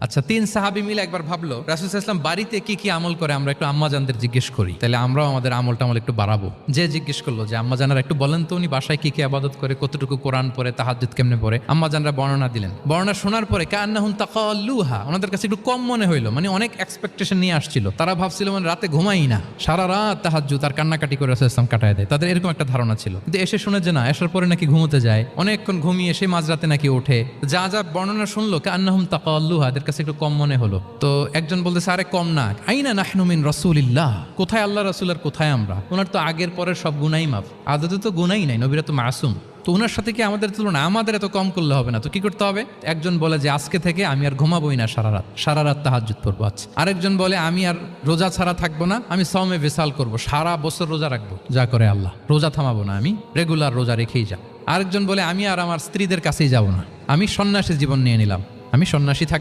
আচ্ছা, 3 সাহাবী মিলে একবার ভাবলো রাসূল সাল্লাল্লাহু আলাইহি ওয়াসাল্লাম বাড়িতে কি কি আমল করে আমরা একটু আম্মাজানদের জিজ্ঞেস করি, তাহলে আমরাও আমাদের আমল টামল একটু বাড়াবো। যে জিজ্ঞেস করলো যে আম্মাজানরা একটু বলেন তো উনি বাসায় কি কি ইবাদত করে, কতটুকু কোরআন পড়ে, তাহাজ্জুদ কেমনে পড়ে। আম্মাজানরা বর্ণনা দিলেন। বর্ণনা শোনার পরে কান্নাহুম তাকাল্লুহা, ওনাদের কাছে একটু কম মনে হইলো, মানে অনেক এক্সপেকটেশন নিয়ে আসছিল। তারা ভাবছিল মানে রাতে ঘুমাই না, সারা রাত তাহাজ্জুদ আর কান্নাকাটি করে রাসূল সাল্লাল্লাহু আলাইহি ওয়াসাল্লাম কাটায় দেয়। তাদের এরকম একটা ধারণা ছিল। কিন্তু এসে শুনে যে না, আসার পরে নাকি ঘুমোতে যায়, অনেকক্ষণ ঘুমিয়ে সেই মাঝরাতে নাকি ওঠে। যা যা বর্ণনা শুনলো কান্নাহুম তাকাল্লুহা, এদের কাছে একটু কম মনে হলো। তো একজন বলতেছে আরে কম না, আইনা নাহনু মিন রাসূলিল্লাহ, কোথায় আল্লাহ রাসূল আর কোথায় আমরা? ওনার তো আগের পরের সব গুনাই মাফ, আদতে তো গুনাই নাই, নবীরা তো মাসুম। তো ওনার সাথে কি আমাদের তুলনা, আমাদের এত কম করলে হবে না, তো কি করতে হবে? একজন বলে যে আজকে থেকে আমি আর ঘুমাবোই না, সারা রাত তাহাজ্জুদ পড়বো। আচ্ছা, আরেকজন বলে আমি আর রোজা ছাড়া থাকবো না, আমি সওমে বিসাল করবো, সারা বছর রোজা রাখবো, যা করে আল্লাহ, রোজা থামাবো না, আমি রেগুলার রোজা রেখেই যাব। আরেকজন বলে আমি আর আমার স্ত্রীদের কাছেই যাব না, আমি সন্ন্যাসী জীবন নিয়ে নিলাম, আমি সন্ন্যাসী থাক